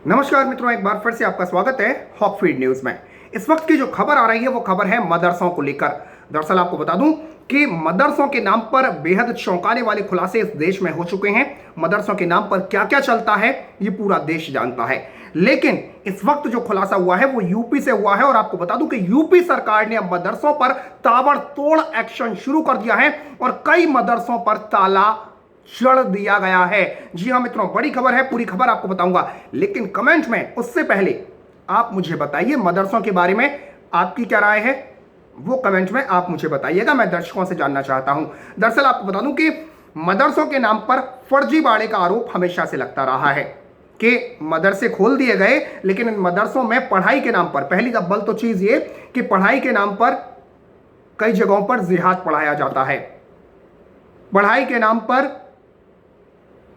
नमस्कार मित्रों, एक बार फिर से आपका स्वागत है हॉक फीड न्यूज में। इस वक्त की जो खबर आ रही है वो खबर है मदरसों को लेकर। दरअसल आपको बता दूं कि मदरसों के नाम पर बेहद चौंकाने वाले खुलासे इस देश में हो चुके हैं। मदरसों के नाम पर क्या क्या चलता है ये पूरा देश जानता है, लेकिन इस वक्त जो खुलासा हुआ है वो यूपी से हुआ है। और आपको बता दूं कि यूपी सरकार ने अब मदरसों पर ताबड़तोड़ एक्शन शुरू कर दिया है और कई मदरसों पर ताला चढ़ दिया गया है। जी हां मित्रों, बड़ी खबर है, पूरी खबर आपको बताऊंगा, लेकिन कमेंट में उससे पहले आप मुझे बताइए मदरसों के बारे में आपकी क्या राय है, वो कमेंट में आप मुझे बताइएगा। मैं दर्शकों से जानना चाहता हूं। दरअसल आपको बता दूं कि मदरसों के नाम पर फर्जीवाड़े का आरोप हमेशा से लगता रहा है कि मदरसे खोल दिए गए, लेकिन इन मदरसों में पढ़ाई के नाम पर, पहली अव्वल तो चीज ये कि पढ़ाई के नाम पर कई जगहों पर जिहाद पढ़ाया जाता है। पढ़ाई के नाम पर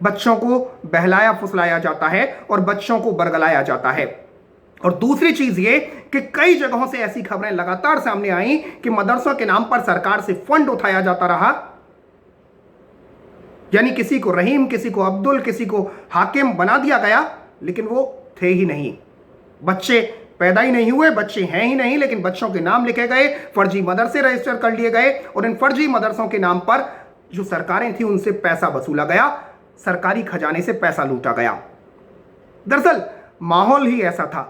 बच्चों को बहलाया फुसलाया जाता है और बच्चों को बरगलाया जाता है। और दूसरी चीज ये कि कई जगहों से ऐसी खबरें लगातार सामने आई कि मदरसों के नाम पर सरकार से फंड उठाया जाता रहा, यानी किसी को रहीम, किसी को अब्दुल, किसी को हाकिम बना दिया गया, लेकिन वो थे ही नहीं, बच्चे पैदा ही नहीं हुए, बच्चे हैं ही नहीं, लेकिन बच्चों के नाम लिखे गए, फर्जी मदरसे रजिस्टर कर लिए गए और इन फर्जी मदरसों के नाम पर जो सरकारें थी उनसे पैसा वसूला गया, सरकारी खजाने से पैसा लूटा गया। दरअसल माहौल ही ऐसा था।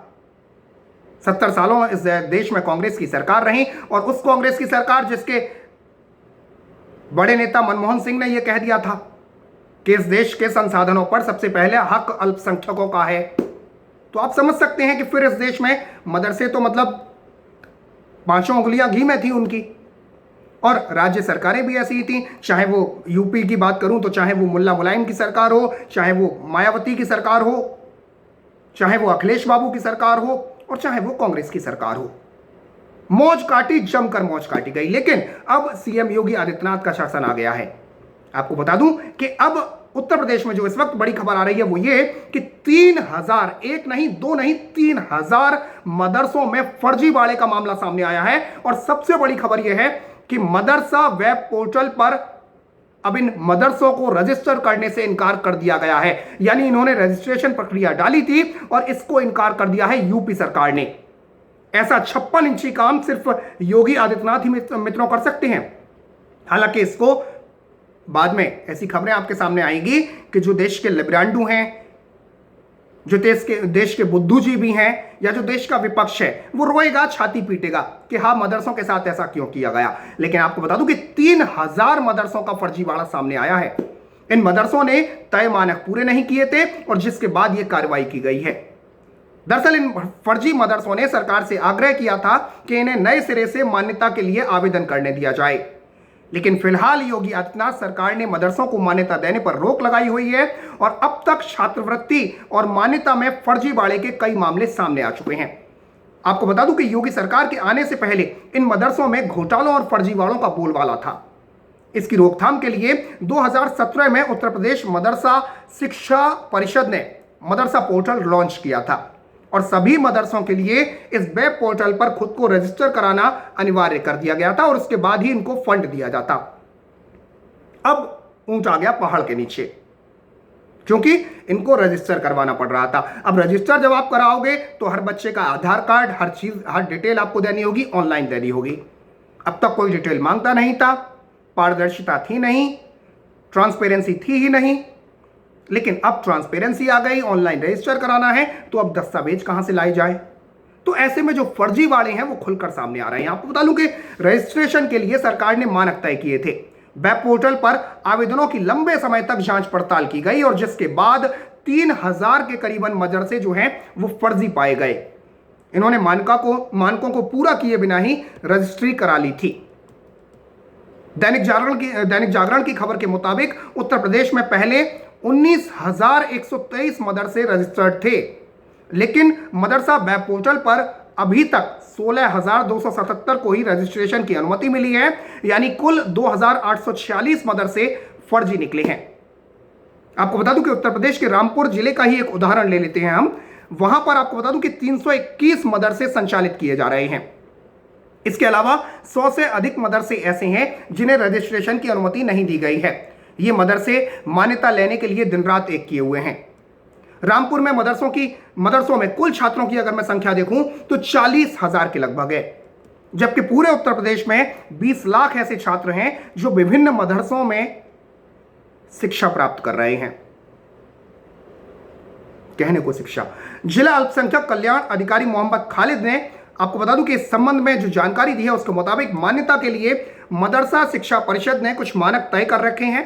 70 सालों इस देश में कांग्रेस की सरकार रही और उस कांग्रेस की सरकार जिसके बड़े नेता मनमोहन सिंह ने यह कह दिया था कि इस देश के संसाधनों पर सबसे पहले हक अल्पसंख्यकों का है, तो आप समझ सकते हैं कि फिर इस देश में मदरसे तो मतलब पांचों उंगलियां घी में थी उनकी। और राज्य सरकारें भी ऐसी ही थी, चाहे वो यूपी की बात करूं तो चाहे वो मुल्ला मुलायम की सरकार हो, चाहे वो मायावती की सरकार हो, चाहे वो अखिलेश बाबू की सरकार हो और चाहे वो कांग्रेस की सरकार हो, मौज काटी, जमकर मौज काटी गई। लेकिन अब सीएम योगी आदित्यनाथ का शासन आ गया है। आपको बता दूं कि अब उत्तर प्रदेश में जो इस वक्त बड़ी खबर आ रही है वो ये कि 3000, एक नहीं दो नहीं 3000 मदरसों में फर्जीवाड़े का मामला सामने आया है। और सबसे बड़ी खबर यह है कि मदरसा वेब पोर्टल पर अब इन मदरसों को रजिस्टर करने से इनकार कर दिया गया है, यानी इन्होंने रजिस्ट्रेशन प्रक्रिया डाली थी और इसको इनकार कर दिया है यूपी सरकार ने। ऐसा 56 इंची काम सिर्फ योगी आदित्यनाथ ही मित्रों कर सकते हैं। हालांकि इसको बाद में ऐसी खबरें आपके सामने आएंगी कि जो देश के लिब्रांडू हैं, जो देश के बुद्धिजीवी हैं या जो देश का विपक्ष है, वो रोएगा, छाती पीटेगा कि हाँ मदरसों के साथ ऐसा क्यों किया गया। लेकिन आपको बता दूं कि 3000 मदरसों का फर्जीवाड़ा सामने आया है। इन मदरसों ने तय मानक पूरे नहीं किए थे और जिसके बाद यह कार्रवाई की गई है। दरअसल इन फर्जी मदरसों ने सरकार से आग्रह किया था कि इन्हें नए सिरे से मान्यता के लिए आवेदन करने दिया जाए, लेकिन फिलहाल योगी आदित्यनाथ सरकार ने मदरसों को मान्यता देने पर रोक लगाई हुई है और अब तक छात्रवृत्ति और मान्यता में फर्जीवाड़े के कई मामले सामने आ चुके हैं। आपको बता दूं कि योगी सरकार के आने से पहले इन मदरसों में घोटालों और फर्जीवाड़ों का बोलबाला था। इसकी रोकथाम के लिए 2017 में उत्तर प्रदेश मदरसा शिक्षा परिषद ने मदरसा पोर्टल लॉन्च किया था और सभी मदरसों के लिए इस वेब पोर्टल पर खुद को रजिस्टर कराना अनिवार्य कर दिया गया था और उसके बाद ही इनको फंड दिया जाता। अब ऊंट आ गया पहाड़ के नीचे, क्योंकि इनको रजिस्टर करवाना पड़ रहा था। अब रजिस्टर जब आप कराओगे तो हर बच्चे का आधार कार्ड, हर चीज, हर डिटेल आपको देनी होगी, ऑनलाइन देनी होगी। अब तक कोई डिटेल मांगता नहीं था, पारदर्शिता थी नहीं, ट्रांसपेरेंसी थी ही नहीं, लेकिन अब ट्रांसपेरेंसी आ गई, ऑनलाइन रजिस्टर कराना है, तो अब दस्तावेज कहां से लाए जाए। तो ऐसे में जो फर्जीवाड़े हैं वो खुलकर सामने आ रहे हैं। आपको बता दूं कि रजिस्ट्रेशन के लिए सरकार ने मानक तय किए थे। वेब पोर्टल पर आवेदनों की लंबे समय तक जांच पड़ताल की गई और जिसके बाद 3000 के करीबन मदरसे जो हैं वो फर्जी पाए गए। इन्होंने मानकों को पूरा किए बिना ही रजिस्ट्री करा ली थी। दैनिक जागरण की खबर के मुताबिक उत्तर प्रदेश में पहले 19,123 मदरसे रजिस्टर्ड थे, लेकिन मदरसा वेब पोर्टल पर अभी तक 16,277 को ही रजिस्ट्रेशन की अनुमति मिली है, यानी कुल 2,846 मदरसे फर्जी निकले हैं। आपको बता दूं कि उत्तर प्रदेश के रामपुर जिले का ही एक उदाहरण ले लेते हैं हम। वहां पर आपको बता दूं कि 321 मदरसे संचालित किए जा रहे हैं। इसके अलावा 100 से अधिक मदरसे ऐसे हैं जिन्हें रजिस्ट्रेशन की अनुमति नहीं दी गई है। ये मदरसे मान्यता लेने के लिए दिन रात एक किए हुए हैं। रामपुर में मदरसों में कुल छात्रों की अगर मैं संख्या देखूं तो 40,000 के लगभग है, जबकि पूरे उत्तर प्रदेश में 20 लाख ऐसे छात्र हैं जो विभिन्न मदरसों में शिक्षा प्राप्त कर रहे हैं। कहने को शिक्षा। जिला अल्पसंख्यक कल्याण अधिकारी मोहम्मद खालिद ने आपको बता दूं कि इस संबंध में जो जानकारी दी है उसके मुताबिक मान्यता के लिए मदरसा शिक्षा परिषद ने कुछ मानक तय कर रखे हैं,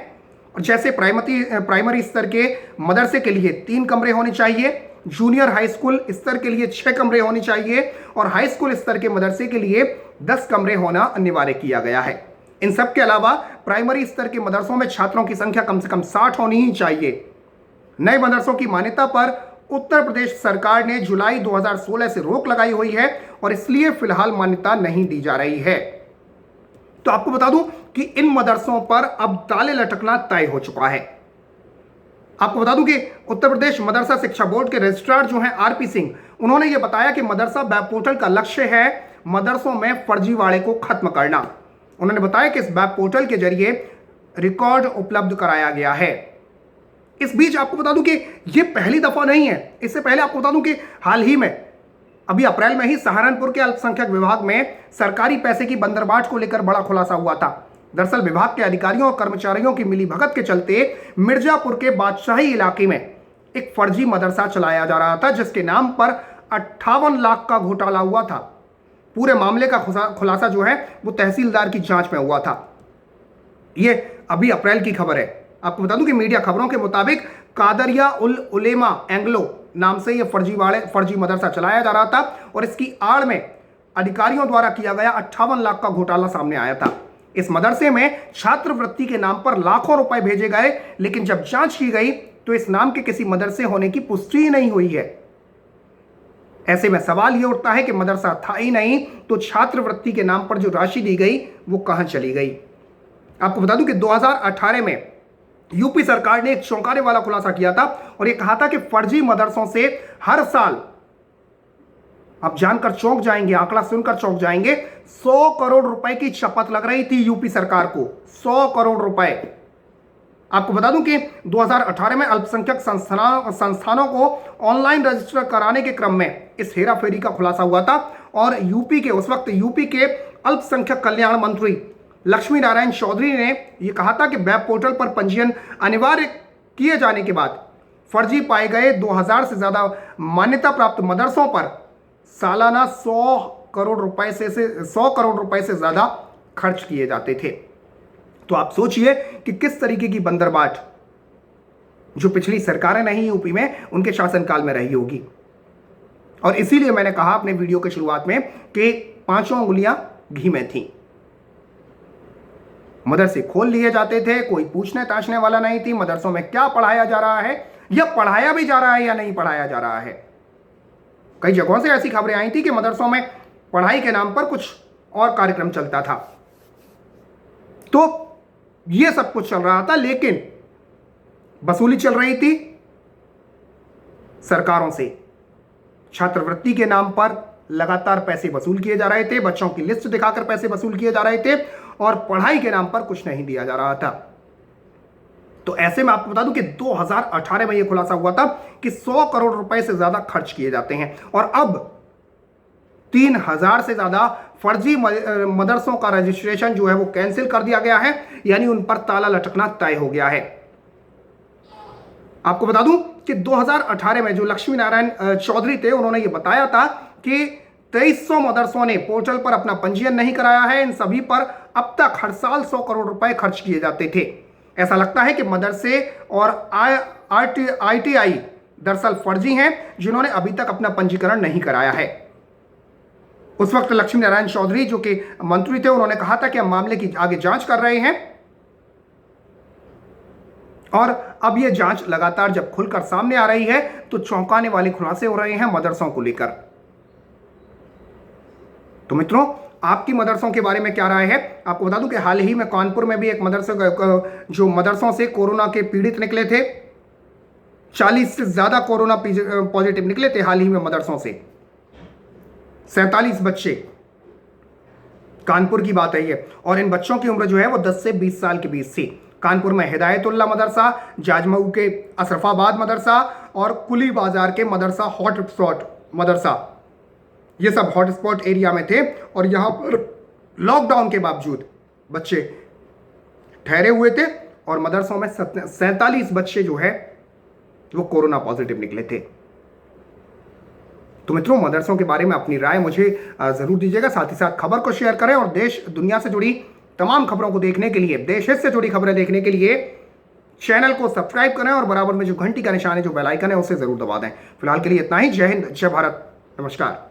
और जैसे प्राइमरी स्तर के मदरसे के लिए 3 कमरे होने चाहिए, जूनियर हाई स्कूल स्तर के लिए 6 कमरे होने चाहिए, और हाई स्कूल स्तर के मदरसे के लिए 10 कमरे होना अनिवार्य किया गया है। इन सब के अलावा प्राइमरी स्तर के मदरसों में छात्रों की संख्या कम से कम 60 होनी ही चाहिए। नए मदरसों की मान्यता पर उत्तर प्रदेश सरकार ने जुलाई 2016 से रोक लगाई हुई है, और इसलिए फिलहाल मान्यता नहीं दी जा रही है। तो आपको बता दूं कि इन मदरसों पर अब ताले लटकना तय हो चुका है। आपको बता दूं कि उत्तर प्रदेश मदरसा शिक्षा बोर्ड के रजिस्ट्रार जो हैं आरपी सिंह, उन्होंने यह बताया कि मदरसा वेब पोर्टल का लक्ष्य है मदरसों में फर्जीवाड़े को खत्म करना। उन्होंने बताया कि इस वेब पोर्टल के जरिए रिकॉर्ड उपलब्ध कराया गया है। इस बीच आपको बता दूं कि यह पहली दफा नहीं है। इससे पहले आपको बता दूं कि हाल ही में अभी अप्रैल में ही सहारनपुर के अल्पसंख्यक विभाग में सरकारी पैसे की बंदरबाट को लेकर बड़ा खुलासा हुआ था। दरअसल विभाग के अधिकारियों और कर्मचारियों की मिलीभगत के चलते मिर्जापुर के बादशाही इलाके में एक फर्जी मदरसा चलाया जा रहा था, जिसके नाम पर 58 लाख का घोटाला हुआ था। पूरे मामले का खुलासा जो है वो तहसीलदार की जांच में हुआ था। ये अभी अप्रैल की खबर है। आपको बता दूं कि मीडिया खबरों के मुताबिक कादरिया उल उलेमा एंग्लो नाम से यह फर्जी मदरसा चलाया जा रहा था, और इसकी आड़ में अधिकारियों द्वारा किया गया 58 लाख का घोटाला सामने आया था। इस मदरसे में छात्रवृत्ति के नाम पर लाखों रुपए भेजे गए, लेकिन जब जांच की गई तो इस नाम के किसी मदरसे होने की पुष्टि ही नहीं हुई है। ऐसे में सवाल यह उठता है कि मदरसा था ही नहीं तो छात्रवृत्ति के नाम पर जो राशि दी गई वो कहां चली गई। आपको बता दूं कि 2018 में यूपी सरकार ने एक चौंकाने वाला खुलासा किया था, और यह कहा था कि फर्जी मदरसों से हर साल, आप जानकर चौंक जाएंगे, आंकड़ा सुनकर चौंक जाएंगे, 100 करोड़ रुपए की शपथ लग रही थी यूपी सरकार को। 100 करोड़ रुपए। आपको बता दूं कि 2018 में अल्पसंख्यक संस्थानों को ऑनलाइन रजिस्टर कराने के क्रम में इस हेराफेरी का खुलासा हुआ था, और उस वक्त यूपी के अल्पसंख्यक कल्याण मंत्री लक्ष्मी नारायण चौधरी ने यह कहा था कि वेब पोर्टल पर पंजीयन अनिवार्य किए जाने के बाद फर्जी पाए गए 2000 से ज्यादा मान्यता प्राप्त मदरसों पर सालाना 100 करोड़ रुपए से ज्यादा खर्च किए जाते थे। तो आप सोचिए कि किस तरीके की बंदरबाट जो पिछली सरकारें नहीं यूपी में उनके शासनकाल में रही होगी। और इसीलिए मैंने कहा अपने वीडियो के शुरुआत में कि 5 उंगलियां घी में थीं। मदरसे खोल लिए जाते थे, कोई पूछने ताछने वाला नहीं थी मदरसों में क्या पढ़ाया जा रहा है, या पढ़ाया भी जा रहा है या नहीं पढ़ाया जा रहा है। कई जगहों से ऐसी खबरें आई थी कि मदरसों में पढ़ाई के नाम पर कुछ और कार्यक्रम चलता था। तो यह सब कुछ चल रहा था, लेकिन वसूली चल रही थी सरकारों से। छात्रवृत्ति के नाम पर लगातार पैसे वसूल किए जा रहे थे, बच्चों की लिस्ट दिखाकर पैसे वसूल किए जा रहे थे, और पढ़ाई के नाम पर कुछ नहीं दिया जा रहा था। तो ऐसे में आपको बता दूं कि 2018 में यह खुलासा हुआ था कि 100 करोड़ रुपए से ज्यादा खर्च किए जाते हैं, और अब 3000 से ज्यादा फर्जी मदरसों का रजिस्ट्रेशन जो है वो कैंसिल कर दिया गया है, यानी उन पर ताला लटकना तय हो गया है। आपको बता दूं कि 2018 में जो लक्ष्मी नारायण चौधरी थे, उन्होंने ये बताया था कि 2300 मदरसों ने पोर्टल पर अपना पंजीयन नहीं कराया है। इन सभी पर अब तक हर साल 100 करोड़ रुपए खर्च किए जाते थे। ऐसा लगता है कि मदरसे और ITI दरअसल फर्जी हैं, जिन्होंने अभी तक अपना पंजीकरण नहीं कराया है। उस वक्त लक्ष्मी नारायण चौधरी जो कि मंत्री थे, उन्होंने कहा था कि हम मामले की आगे जांच कर रहे हैं, और अब यह जांच लगातार जब खुलकर सामने आ रही है तो चौंकाने वाले खुलासे हो रहे हैं मदरसों को लेकर। तो मित्रों, आपकी मदरसों के बारे में क्या राय है? आपको बता दूं कि हाल ही में कानपुर में भी एक मदरसों से कोरोना के पीड़ित निकले थे। 40 से ज्यादा कोरोना पॉजिटिव निकले थे हाल ही में मदरसों से। 47 बच्चे, कानपुर की बात है ये, और इन बच्चों की उम्र जो है वो 10 से 20 साल के बीच थी। कानपुर में हिदायतुल्लाह मदरसा, जाजमऊ के अशरफाबाद मदरसा, और कुली बाजार के मदरसा हॉटस्पॉट मदरसा, ये सब हॉटस्पॉट एरिया में थे और यहां पर लॉकडाउन के बावजूद बच्चे ठहरे हुए थे और मदरसों में 47 बच्चे जो है वो कोरोना पॉजिटिव निकले थे। तो मित्रों, मदरसों के बारे में अपनी राय मुझे जरूर दीजिएगा, साथ ही साथ खबर को शेयर करें और देश दुनिया से जुड़ी तमाम खबरों को देखने के लिए, देश हित से जुड़ी खबरें देखने के लिए चैनल को सब्सक्राइब करें और बराबर में जो घंटी का निशान है, जो बेल आइकन है, उसे जरूर दबा दें। फिलहाल के लिए इतना ही। जय हिंद, जय भारत, नमस्कार।